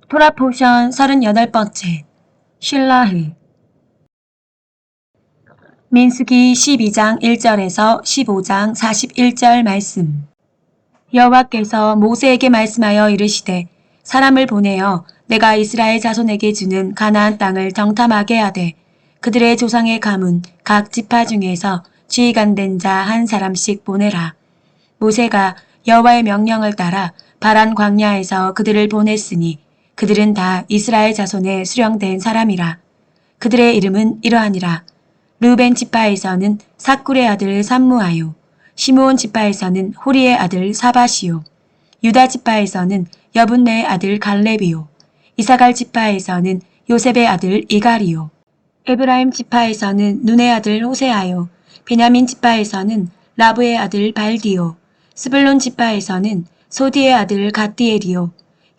토라 포션 38번째 실라흐 민수기 12장 1절에서 15장 41절 말씀. 여호와께서 모세에게 말씀하여 이르시되 사람을 보내어 내가 이스라엘 자손에게 주는 가나안 땅을 정탐하게 하되 그들의 조상의 가문 각 지파 중에서 지휘관된 자 한 사람씩 보내라. 모세가 여호와의 명령을 따라 바란 광야에서 그들을 보냈으니 그들은 다 이스라엘 자손에 수령된 사람이라. 그들의 이름은 이러하니라. 르벤 지파에서는 사쿨의 아들 삼무아요. 시므온 지파에서는 호리의 아들 사바시요. 유다 지파에서는 여분네의 아들 갈렙이요. 이사갈 지파에서는 요셉의 아들 이갈이요. 에브라임 지파에서는 눈의 아들 호세아요. 베냐민 지파에서는 라브의 아들 발디요. 스불론 지파에서는 소디의 아들 갓디엘이요.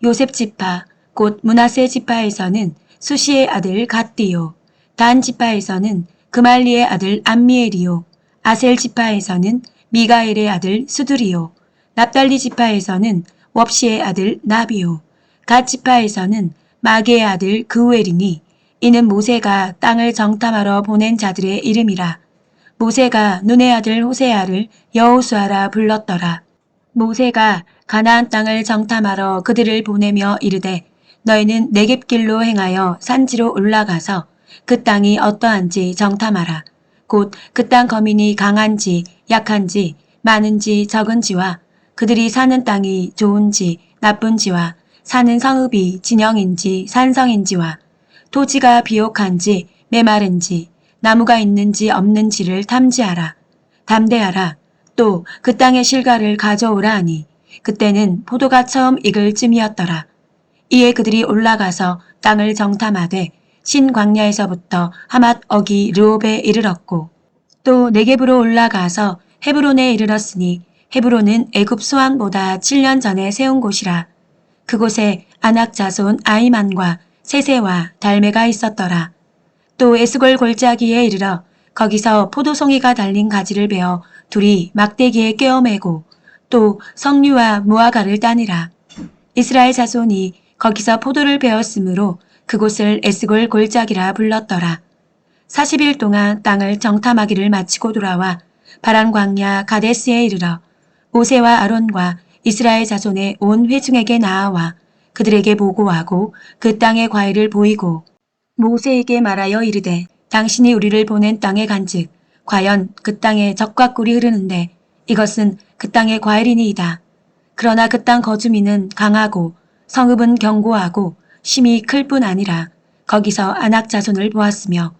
요셉 지파 곧 므낫세 지파에서는 수시의 아들 갓디요. 단 지파에서는 그말리의 아들 암미엘이요. 아셀 지파에서는 미가엘의 아들 수두리요. 납달리 지파에서는 웁시의 아들 나비요. 갓 지파에서는 마게의 아들 그우엘이니 이는 모세가 땅을 정탐하러 보낸 자들의 이름이라. 모세가 눈의 아들 호세아를 여호수아라 불렀더라. 모세가 가나안 땅을 정탐하러 그들을 보내며 이르되 너희는 네겝길로 행하여 산지로 올라가서 그 땅이 어떠한지 정탐하라. 곧 그 땅 거민이 강한지 약한지 많은지 적은지와 그들이 사는 땅이 좋은지 나쁜지와 사는 성읍이 진영인지 산성인지와 토지가 비옥한지 메마른지 나무가 있는지 없는지를 탐지하라. 담대하라. 또 그 땅의 실과를 가져오라 하니 그때는 포도가 처음 익을 쯤이었더라. 이에 그들이 올라가서 땅을 정탐하되 신광야에서부터 하맛 어기 르홉에 이르렀고 또 네겝으로 올라가서 헤브론에 이르렀으니 헤브론은 애굽 수왕보다 7년 전에 세운 곳이라. 그곳에 아낙 자손 아이만과 세세와 달메가 있었더라. 또 에스골 골짜기에 이르러 거기서 포도송이가 달린 가지를 베어 둘이 막대기에 꿰어매고 또 석류와 무화과를 따니라. 이스라엘 자손이 거기서 포도를 베었으므로 그곳을 에스골 골짜기라 불렀더라. 40일 동안 땅을 정탐하기를 마치고 돌아와 바란 광야 가데스에 이르러 모세와 아론과 이스라엘 자손의 온 회중에게 나아와 그들에게 보고하고 그 땅의 과일을 보이고 모세에게 말하여 이르되 당신이 우리를 보낸 땅에 간즉 과연 그 땅에 젖과 꿀이 흐르는데 이것은 그 땅의 과일이니이다. 그러나 그 땅 거주민은 강하고 성읍은 견고하고 심이 클 뿐 아니라 거기서 아낙 자손을 보았으며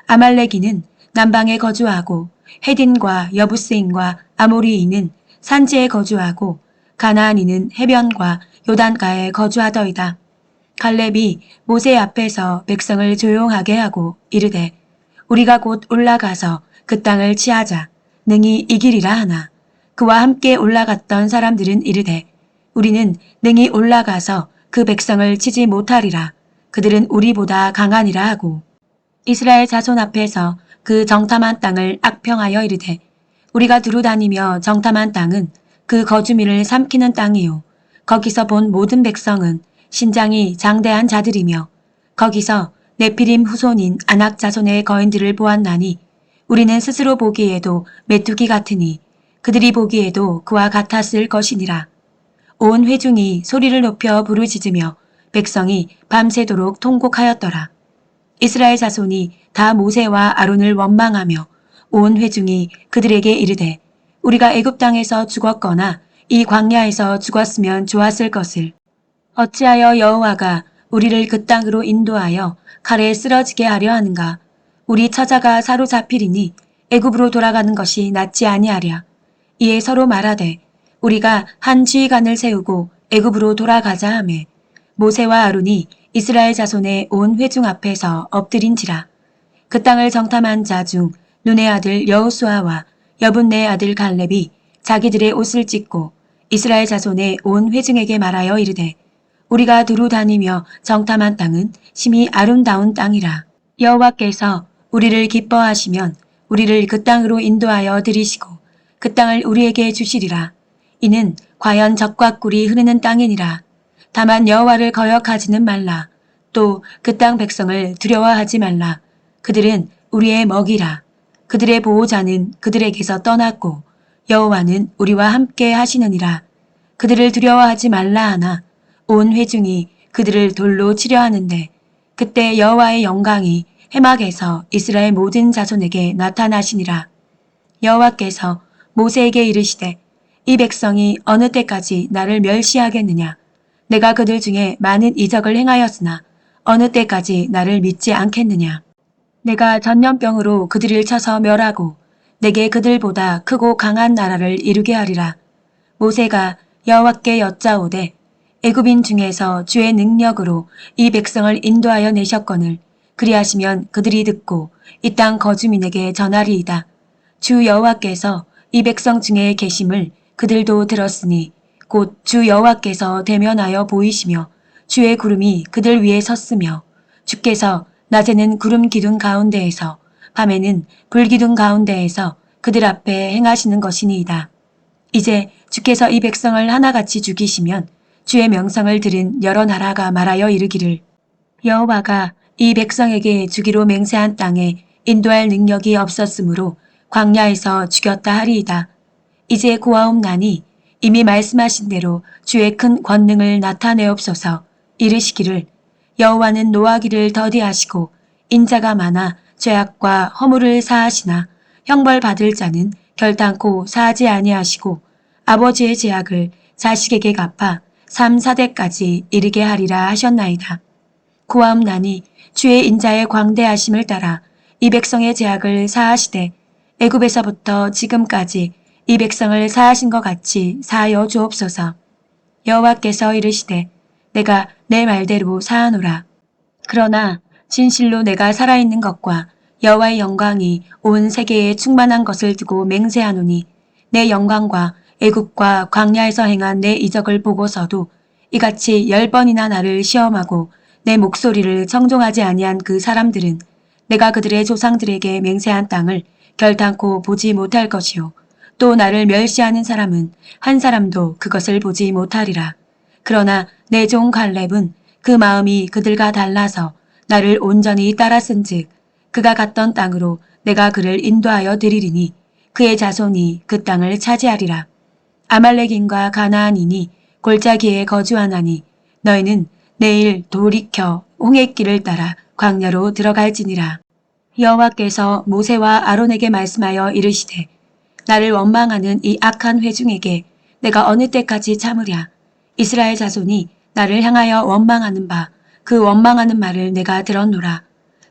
아말렉이는 남방에 거주하고 헤딘과 여부스인과 아모리인은 산지에 거주하고 가나안인은 해변과 요단가에 거주하더이다. 갈렙이 모세 앞에서 백성을 조용하게 하고 이르되 우리가 곧 올라가서 그 땅을 치하자 능히 이기리라 하나 그와 함께 올라갔던 사람들은 이르되 우리는 능히 올라가서 그 백성을 치지 못하리라. 그들은 우리보다 강하니라 하고 이스라엘 자손 앞에서 그 정탐한 땅을 악평하여 이르되 우리가 두루 다니며 정탐한 땅은 그 거주민을 삼키는 땅이요. 거기서 본 모든 백성은 신장이 장대한 자들이며 거기서 네피림 후손인 아낙 자손의 거인들을 보았나니 우리는 스스로 보기에도 메뚜기 같으니 그들이 보기에도 그와 같았을 것이니라. 온 회중이 소리를 높여 부르짖으며 백성이 밤새도록 통곡하였더라. 이스라엘 자손이 다 모세와 아론을 원망하며 온 회중이 그들에게 이르되 우리가 애굽 땅에서 죽었거나 이 광야에서 죽었으면 좋았을 것을 어찌하여 여호와가 우리를 그 땅으로 인도하여 칼에 쓰러지게 하려 하는가. 우리 처자가 사로잡히리니 애굽으로 돌아가는 것이 낫지 아니하랴. 이에 서로 말하되 우리가 한 지휘관을 세우고 애굽으로 돌아가자 하매 모세와 아론이 이스라엘 자손의 온 회중 앞에서 엎드린지라. 그 땅을 정탐한 자 중 눈의 아들 여호수아와 여분네의 아들 갈렙이 자기들의 옷을 찢고 이스라엘 자손의 온 회중에게 말하여 이르되 우리가 두루 다니며 정탐한 땅은 심히 아름다운 땅이라. 여호와께서 우리를 기뻐하시면 우리를 그 땅으로 인도하여 들이시고 그 땅을 우리에게 주시리라. 이는 과연 젖과 꿀이 흐르는 땅이니라. 다만 여호와를 거역하지는 말라. 또 그 땅 백성을 두려워하지 말라. 그들은 우리의 먹이라. 그들의 보호자는 그들에게서 떠났고 여호와는 우리와 함께 하시느니라. 그들을 두려워하지 말라 하나 온 회중이 그들을 돌로 치려 하는데 그때 여호와의 영광이 해막에서 이스라엘 모든 자손에게 나타나시니라. 여호와께서 모세에게 이르시되 이 백성이 어느 때까지 나를 멸시하겠느냐. 내가 그들 중에 많은 이적을 행하였으나 어느 때까지 나를 믿지 않겠느냐. 내가 전염병으로 그들을 쳐서 멸하고 내게 그들보다 크고 강한 나라를 이루게 하리라. 모세가 여호와께 여짜오되 애굽인 중에서 주의 능력으로 이 백성을 인도하여 내셨거늘 그리하시면 그들이 듣고 이 땅 거주민에게 전하리이다. 주 여호와께서 이 백성 중에 계심을 그들도 들었으니 곧 주 여호와께서 대면하여 보이시며 주의 구름이 그들 위에 섰으며 주께서 낮에는 구름 기둥 가운데에서 밤에는 불 기둥 가운데에서 그들 앞에 행하시는 것이니이다. 이제 주께서 이 백성을 하나같이 죽이시면 주의 명성을 들은 여러 나라가 말하여 이르기를 여호와가 이 백성에게 주기로 맹세한 땅에 인도할 능력이 없었으므로 광야에서 죽였다 하리이다. 이제 고아옵나니 이미 말씀하신 대로 주의 큰 권능을 나타내옵소서. 이르시기를 여호와는 노하기를 더디하시고 인자가 많아 죄악과 허물을 사하시나 형벌 받을 자는 결단코 사하지 아니하시고 아버지의 죄악을 자식에게 갚아 3, 4대까지 이르게 하리라 하셨나이다. 고아옵나니 주의 인자의 광대하심을 따라 이 백성의 죄악을 사하시되 애굽에서부터 지금까지 이 백성을 사하신 것 같이 사하여 주옵소서. 여호와께서 이르시되 내가 내 말대로 사하노라. 그러나 진실로 내가 살아있는 것과 여호와의 영광이 온 세계에 충만한 것을 두고 맹세하노니 내 영광과 애굽과 광야에서 행한 내 이적을 보고서도 이같이 10번이나 나를 시험하고 내 목소리를 청종하지 아니한 그 사람들은 내가 그들의 조상들에게 맹세한 땅을 결단코 보지 못할 것이요 또 나를 멸시하는 사람은 한 사람도 그것을 보지 못하리라. 그러나 내 종 갈렙은 그 마음이 그들과 달라서 나를 온전히 따랐은즉 그가 갔던 땅으로 내가 그를 인도하여 드리리니 그의 자손이 그 땅을 차지하리라. 아말렉인과 가나안인이 골짜기에 거주하나니 너희는 내일 돌이켜 홍해길을 따라 광야로 들어갈지니라. 여호와께서 모세와 아론에게 말씀하여 이르시되 나를 원망하는 이 악한 회중에게 내가 어느 때까지 참으랴. 이스라엘 자손이 나를 향하여 원망하는 바 그 원망하는 말을 내가 들었노라.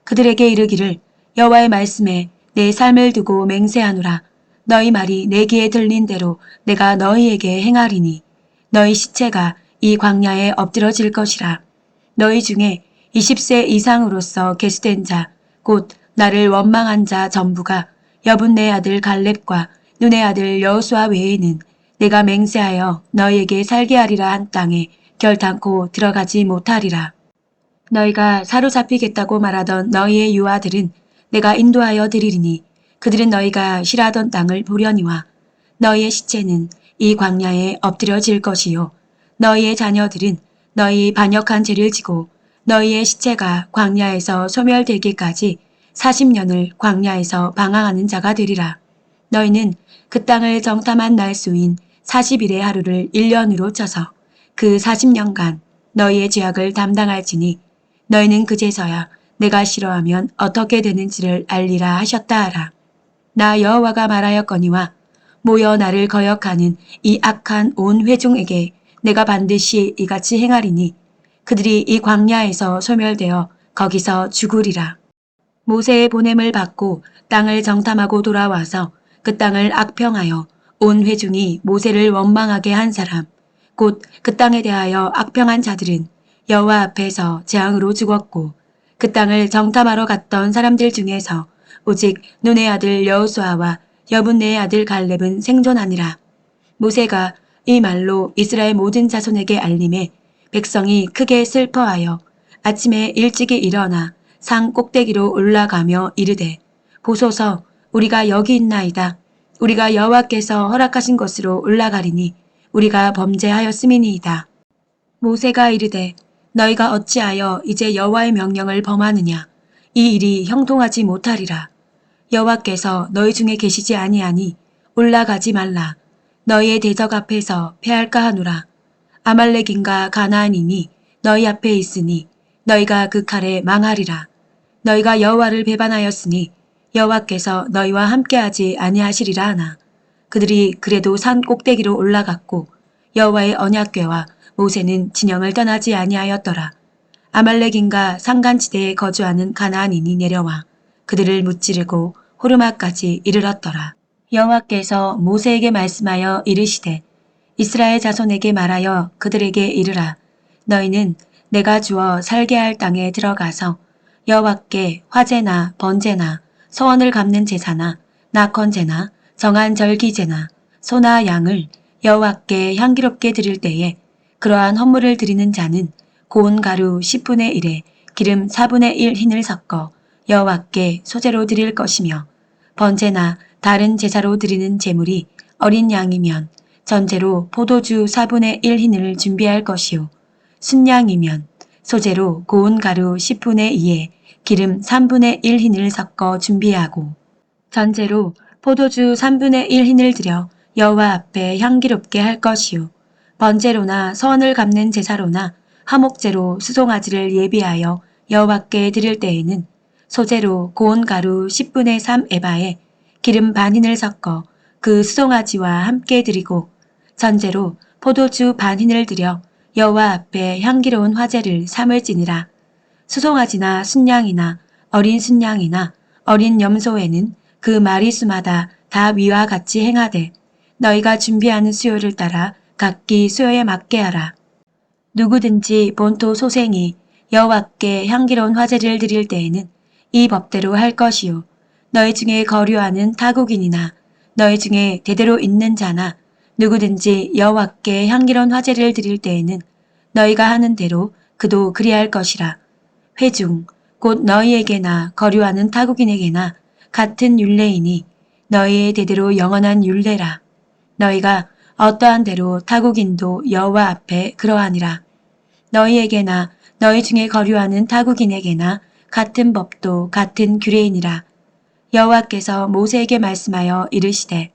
그들에게 이르기를 여호와의 말씀에 내 삶을 두고 맹세하노라. 너희 말이 내 귀에 들린 대로 내가 너희에게 행하리니 너희 시체가 이 광야에 엎드러질 것이라. 너희 중에 20세 이상으로서 계수된 자 곧 나를 원망한 자 전부가 여분네 아들 갈렙과 눈의 아들 여호수아 외에는 내가 맹세하여 너희에게 살게 하리라 한 땅에 결단코 들어가지 못하리라. 너희가 사로잡히겠다고 말하던 너희의 유아들은 내가 인도하여 드리리니 그들은 너희가 싫어하던 땅을 보려니와 너희의 시체는 이 광야에 엎드려질 것이요 너희의 자녀들은 너희 반역한 죄를 지고 너희의 시체가 광야에서 소멸되기까지 40년을 광야에서 방황하는 자가 되리라. 너희는 그 땅을 정탐한 날 수인 40일의 하루를 1년으로 쳐서 그 40년간 너희의 죄악을 담당할지니 너희는 그제서야 내가 싫어하면 어떻게 되는지를 알리라 하셨다 하라. 나 여호와가 말하였거니와 모여 나를 거역하는 이 악한 온 회중에게 내가 반드시 이같이 행하리니 그들이 이 광야에서 소멸되어 거기서 죽으리라. 모세의 보냄을 받고 땅을 정탐하고 돌아와서 그 땅을 악평하여 온 회중이 모세를 원망하게 한 사람 곧 그 땅에 대하여 악평한 자들은 여호와 앞에서 재앙으로 죽었고 그 땅을 정탐하러 갔던 사람들 중에서 오직 눈의 아들 여호수아와 여분네의 아들 갈렙은 생존하니라. 모세가 이 말로 이스라엘 모든 자손에게 알림해 백성이 크게 슬퍼하여 아침에 일찍이 일어나 산 꼭대기로 올라가며 이르되 보소서 우리가 여기 있나이다. 우리가 여호와께서 허락하신 곳으로 올라가리니 우리가 범죄하였음이니이다. 모세가 이르되 너희가 어찌하여 이제 여호와의 명령을 범하느냐. 이 일이 형통하지 못하리라. 여호와께서 너희 중에 계시지 아니하니 올라가지 말라. 너희의 대적 앞에서 패할까 하노라. 아말렉인과 가나안인이 너희 앞에 있으니 너희가 그 칼에 망하리라. 너희가 여호와를 배반하였으니 여호와께서 너희와 함께하지 아니하시리라 하나. 그들이 그래도 산 꼭대기로 올라갔고 여호와의 언약궤와 모세는 진영을 떠나지 아니하였더라. 아말렉인과 산간지대에 거주하는 가나안인이 내려와 그들을 무찌르고 호르마까지 이르렀더라. 여호와께서 모세에게 말씀하여 이르시되 이스라엘 자손에게 말하여 그들에게 이르라. 너희는 내가 주어 살게 할 땅에 들어가서 여호와께 화제나 번제나 소원을 갚는 제사나 낙헌제나 정한 절기제나 소나 양을 여호와께 향기롭게 드릴 때에 그러한 헌물을 드리는 자는 고운 가루 10분의 1에 기름 4분의 1 흰을 섞어 여호와께 소제로 드릴 것이며 번제나 다른 제사로 드리는 제물이 어린 양이면 전제로 포도주 4분의 1 흰을 준비할 것이요 순양이면 소제로 고운 가루 10분의 2에 기름 3분의 1 흰을 섞어 준비하고 전제로 포도주 3분의 1 흰을 들여 여호와 앞에 향기롭게 할 것이요 번제로나 선을 갚는 제사로나 화목제로 수송아지를 예비하여 여호와께 드릴 때에는 소제로 고운 가루 10분의 3 에바에 기름 반 흰을 섞어 그 수송아지와 함께 드리고 전제로 포도주 반 흰을 들여 여호와 앞에 향기로운 화제를 삼을지니라. 수송아지나 순양이나 어린 순양이나 어린 염소에는 그 마리수마다 다 위와 같이 행하되 너희가 준비하는 수요를 따라 각기 수요에 맞게 하라. 누구든지 본토 소생이 여호와께 향기로운 화제를 드릴 때에는 이 법대로 할 것이요 너희 중에 거류하는 타국인이나 너희 중에 대대로 있는 자나 누구든지 여호와께 향기로운 화제를 드릴 때에는 너희가 하는 대로 그도 그리할 것이라. 회중 곧 너희에게나 거류하는 타국인에게나 같은 율례이니 너희의 대대로 영원한 율례라. 너희가 어떠한 대로 타국인도 여호와 앞에 그러하니라. 너희에게나 너희 중에 거류하는 타국인에게나 같은 법도 같은 규례이니라. 여호와께서 모세에게 말씀하여 이르시되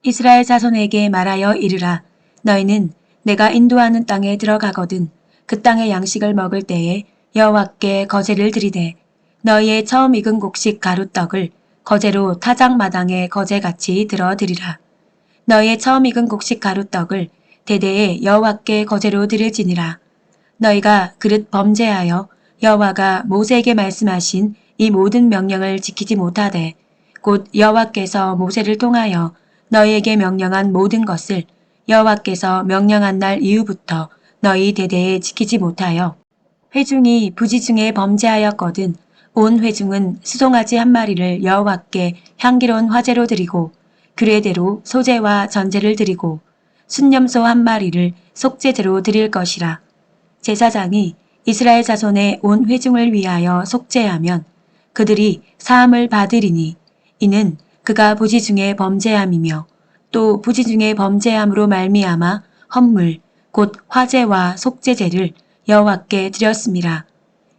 이스라엘 자손에게 말하여 이르라. 너희는 내가 인도하는 땅에 들어가거든 그 땅의 양식을 먹을 때에 여호와께 거제를 드리되 너희의 처음 익은 곡식 가루떡을 거제로 타작마당에 거제같이 들어드리라. 너희의 처음 익은 곡식 가루떡을 대대에 여호와께 거제로 드릴지니라. 너희가 그릇 범죄하여 여호와가 모세에게 말씀하신 이 모든 명령을 지키지 못하되 곧 여호와께서 모세를 통하여 너희에게 명령한 모든 것을 여호와께서 명령한 날 이후부터 너희 대대에 지키지 못하여 회중이 부지 중에 범죄하였거든 온 회중은 수송아지 한 마리를 여호와께 향기로운 화제로 드리고 규례대로 소제와 전제를 드리고 순념소 한 마리를 속죄제로 드릴 것이라. 제사장이 이스라엘 자손의 온 회중을 위하여 속죄하면 그들이 사함을 받으리니 이는 그가 부지 중에 범죄함이며 또 부지 중에 범죄함으로 말미암아 헌물 곧 화제와 속죄제를 여호와께 드렸음이라.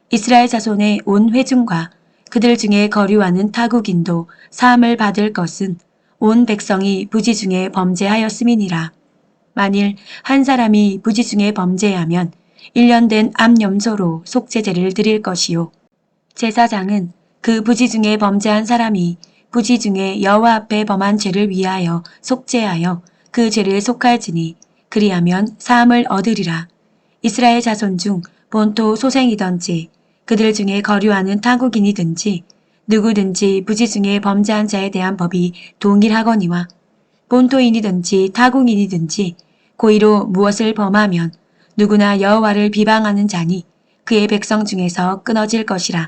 이스라엘 자손의 온 회중과 그들 중에 거류하는 타국인도 사함을 받을 것은 온 백성이 부지 중에 범죄하였음이니라. 만일 한 사람이 부지 중에 범죄하면 1년 된 암염소로 속죄제를 드릴 것이요 제사장은 그 부지 중에 범죄한 사람이 부지 중에 여호와 앞에 범한 죄를 위하여 속죄하여 그 죄를 속할지니 그리하면 사함을 얻으리라. 이스라엘 자손 중 본토 소생이든지 그들 중에 거류하는 타국인이든지 누구든지 부지 중에 범죄한 자에 대한 법이 동일하거니와 본토인이든지 타국인이든지 고의로 무엇을 범하면 누구나 여호와를 비방하는 자니 그의 백성 중에서 끊어질 것이라.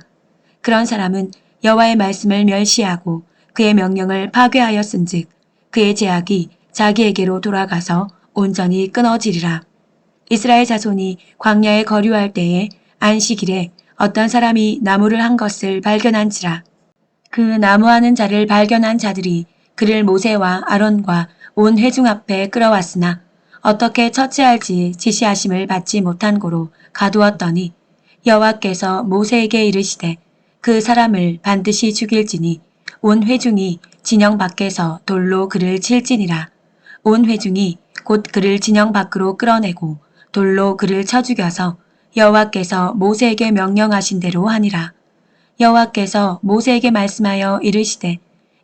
그런 사람은 여호와의 말씀을 멸시하고 그의 명령을 파괴하였은즉 그의 제약이 자기에게로 돌아가서 온전히 끊어지리라. 이스라엘 자손이 광야에 거류할 때에 안식일에 어떤 사람이 나무를 한 것을 발견한지라. 그 나무하는 자를 발견한 자들이 그를 모세와 아론과 온 회중 앞에 끌어왔으나 어떻게 처치할지 지시하심을 받지 못한 고로 가두었더니 여호와께서 모세에게 이르시되 그 사람을 반드시 죽일지니 온 회중이 진영 밖에서 돌로 그를 칠지니라. 온 회중이 곧 그를 진영 밖으로 끌어내고 돌로 그를 쳐 죽여서 여호와께서 모세에게 명령하신 대로 하니라. 여호와께서 모세에게 말씀하여 이르시되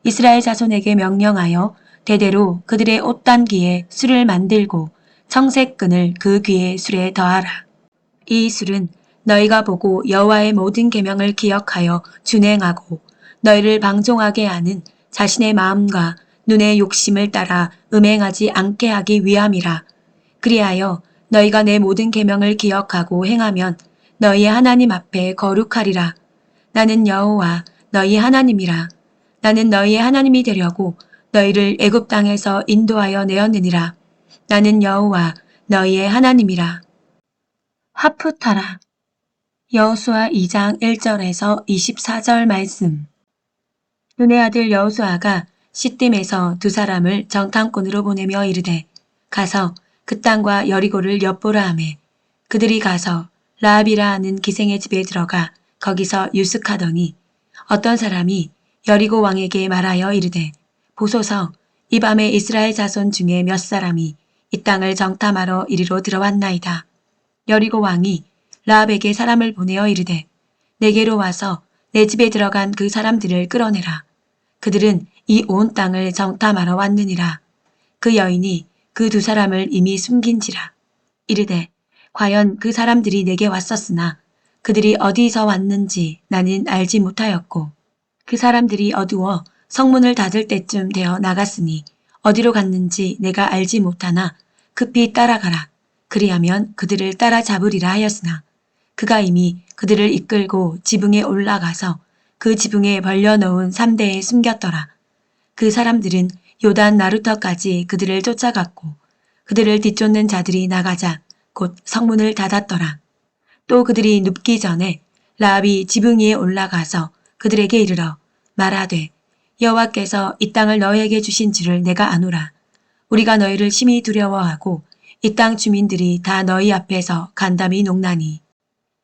이스라엘 자손에게 명령하여 대대로 그들의 옷단기에 술을 만들고 청색끈을 그 귀에 술에 더하라. 이 술은 너희가 보고 여호와의 모든 계명을 기억하여 준행하고 너희를 방종하게 하는 자신의 마음과 눈의 욕심을 따라 음행하지 않게 하기 위함이라. 그리하여 너희가 내 모든 계명을 기억하고 행하면 너희의 하나님 앞에 거룩하리라. 나는 여호와 너희 하나님이라. 나는 너희의 하나님이 되려고 너희를 애굽 땅에서 인도하여 내었느니라. 나는 여호와 너희의 하나님이라. 하프타라. 여호수아 2장 1절에서 24절 말씀. 눈의 아들 여호수아가 시딤에서 두 사람을 정탐꾼으로 보내며 이르되 가서 그 땅과 여리고를 엿보라 하매 그들이 가서 라합이라 하는 기생의 집에 들어가 거기서 유숙하더니 어떤 사람이 여리고 왕에게 말하여 이르되 보소서 이 밤에 이스라엘 자손 중에 몇 사람이 이 땅을 정탐하러 이리로 들어왔나이다. 여리고 왕이 라합에게 사람을 보내어 이르되 내게로 와서 내 집에 들어간 그 사람들을 끌어내라. 그들은 이 온 땅을 정탐하러 왔느니라. 그 여인이 그 두 사람을 이미 숨긴지라. 이르되 과연 그 사람들이 내게 왔었으나 그들이 어디서 왔는지 나는 알지 못하였고 그 사람들이 어두워 성문을 닫을 때쯤 되어 나갔으니 어디로 갔는지 내가 알지 못하나 급히 따라가라. 그리하면 그들을 따라잡으리라 하였으나 그가 이미 그들을 이끌고 지붕에 올라가서 그 지붕에 벌려놓은 삼대에 숨겼더라. 그 사람들은 요단 나루터까지 그들을 쫓아갔고 그들을 뒤쫓는 자들이 나가자 곧 성문을 닫았더라. 또 그들이 눕기 전에 라합이 지붕 위에 올라가서 그들에게 이르러 말하되 여호와께서 이 땅을 너희에게 주신 줄을 내가 아노라. 우리가 너희를 심히 두려워하고 이 땅 주민들이 다 너희 앞에서 간담이 녹나니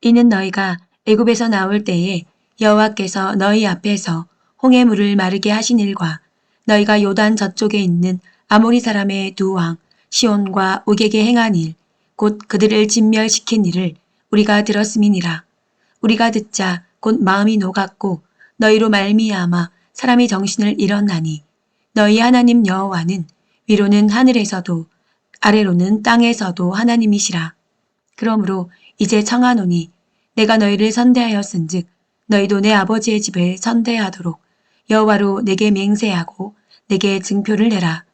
이는 너희가 애굽에서 나올 때에 여호와께서 너희 앞에서 홍해 물을 마르게 하신 일과 너희가 요단 저쪽에 있는 아모리 사람의 두 왕 시온과 옥에게 행한 일 곧 그들을 진멸시킨 일을 우리가 들었음이니라. 우리가 듣자 곧 마음이 녹았고 너희로 말미암아 사람이 정신을 잃었나니 너희 하나님 여호와는 위로는 하늘에서도 아래로는 땅에서도 하나님이시라. 그러므로 이제 청하노니 내가 너희를 선대하였은즉 너희도 내 아버지의 집을 선대하도록 여호와로 내게 맹세하고 내게 증표를 내라.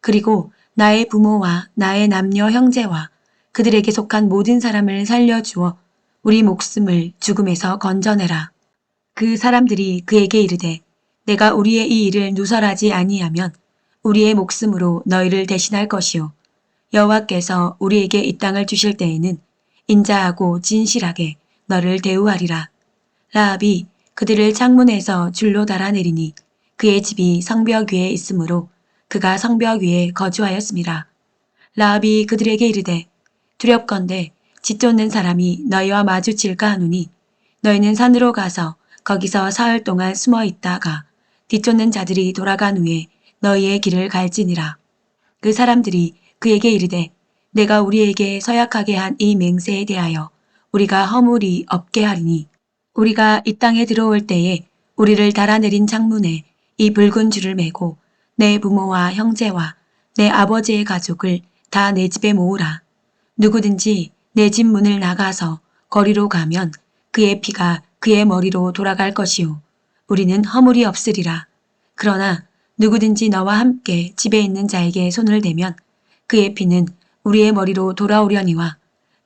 그리고 나의 부모와 나의 남녀 형제와 그들에게 속한 모든 사람을 살려주어 우리 목숨을 죽음에서 건져내라. 그 사람들이 그에게 이르되 내가 우리의 이 일을 누설하지 아니하면 우리의 목숨으로 너희를 대신할 것이요 여호와께서 우리에게 이 땅을 주실 때에는 인자하고 진실하게 너를 대우하리라. 라합이 그들을 창문에서 줄로 달아내리니 그의 집이 성벽 위에 있으므로 그가 성벽 위에 거주하였습니다. 라합이 그들에게 이르되 두렵건대 짓쫓는 사람이 너희와 마주칠까 하노니 너희는 산으로 가서 거기서 사흘 동안 숨어 있다가 뒤쫓는 자들이 돌아간 후에 너희의 길을 갈지니라. 그 사람들이 그에게 이르되 내가 우리에게 서약하게 한 이 맹세에 대하여 우리가 허물이 없게 하리니 우리가 이 땅에 들어올 때에 우리를 달아내린 창문에 이 붉은 줄을 매고 내 부모와 형제와 내 아버지의 가족을 다 내 집에 모으라. 누구든지 내 집 문을 나가서 거리로 가면 그의 피가 그의 머리로 돌아갈 것이요 우리는 허물이 없으리라. 그러나 누구든지 너와 함께 집에 있는 자에게 손을 대면 그의 피는 우리의 머리로 돌아오려니와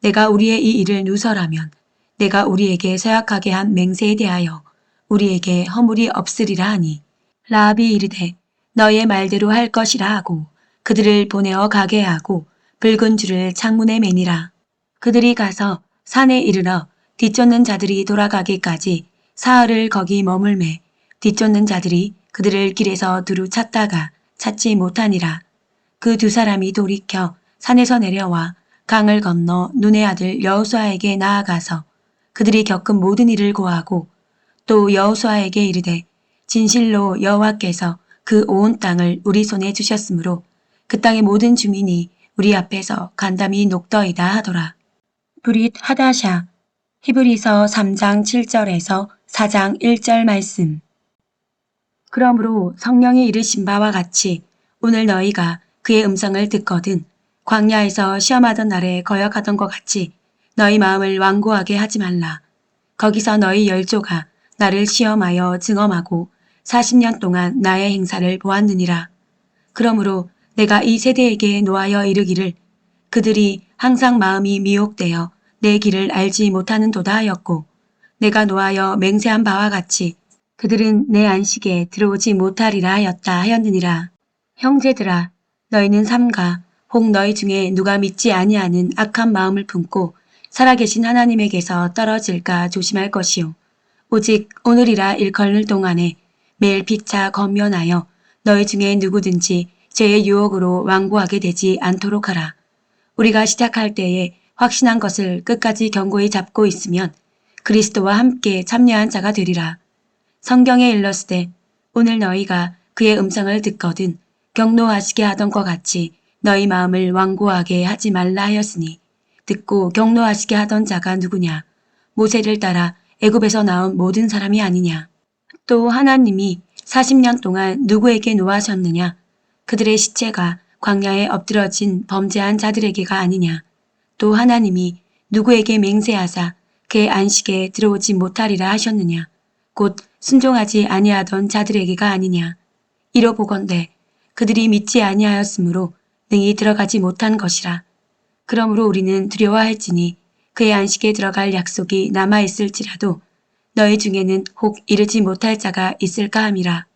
내가 우리의 이 일을 누설하면 내가 우리에게 서약하게 한 맹세에 대하여 우리에게 허물이 없으리라 하니 라합이 이르되 너의 말대로 할 것이라 하고 그들을 보내어 가게 하고 붉은 줄을 창문에 매니라. 그들이 가서 산에 이르러 뒤쫓는 자들이 돌아가기까지 사흘을 거기 머물매 뒤쫓는 자들이 그들을 길에서 두루 찾다가 찾지 못하니라. 그 두 사람이 돌이켜 산에서 내려와 강을 건너 눈의 아들 여호수아에게 나아가서 그들이 겪은 모든 일을 고하고 또 여호수아에게 이르되 진실로 여호와께서 그 온 땅을 우리 손에 주셨으므로 그 땅의 모든 주민이 우리 앞에서 간담이 녹더이다 하더라. 브릿 하다샤 히브리서 3장 7절에서 4장 1절 말씀. 그러므로 성령이 이르신 바와 같이 오늘 너희가 그의 음성을 듣거든 광야에서 시험하던 날에 거역하던 것 같이 너희 마음을 완고하게 하지 말라. 거기서 너희 열조가 나를 시험하여 증언하고 40년 동안 나의 행사를 보았느니라. 그러므로 내가 이 세대에게 노하여 이르기를 그들이 항상 마음이 미혹되어 내 길을 알지 못하는도다 하였고 내가 노하여 맹세한 바와 같이 그들은 내 안식에 들어오지 못하리라 하였다 하였느니라. 형제들아 너희는 삼가 혹 너희 중에 누가 믿지 아니하는 악한 마음을 품고 살아계신 하나님에게서 떨어질까 조심할 것이요. 오직 오늘이라 일컬을 동안에 매일 피차 권면하여 너희 중에 누구든지 죄의 유혹으로 완고하게 되지 않도록 하라. 우리가 시작할 때에 확신한 것을 끝까지 견고히 잡고 있으면 그리스도와 함께 참여한 자가 되리라. 성경에 일렀으되 오늘 너희가 그의 음성을 듣거든 경노하시게 하던 것 같이 너희 마음을 완고하게 하지 말라 하였으니 듣고 경노하시게 하던 자가 누구냐. 모세를 따라 애굽에서 나온 모든 사람이 아니냐. 또 하나님이 40년 동안 누구에게 노하셨느냐. 그들의 시체가 광야에 엎드러진 범죄한 자들에게가 아니냐. 또 하나님이 누구에게 맹세하사 그의 안식에 들어오지 못하리라 하셨느냐. 곧 순종하지 아니하던 자들에게가 아니냐. 이로 보건대 그들이 믿지 아니하였으므로 능히 들어가지 못한 것이라. 그러므로 우리는 두려워할지니 그의 안식에 들어갈 약속이 남아있을지라도 너희 중에는 혹 이르지 못할 자가 있을까 함이라.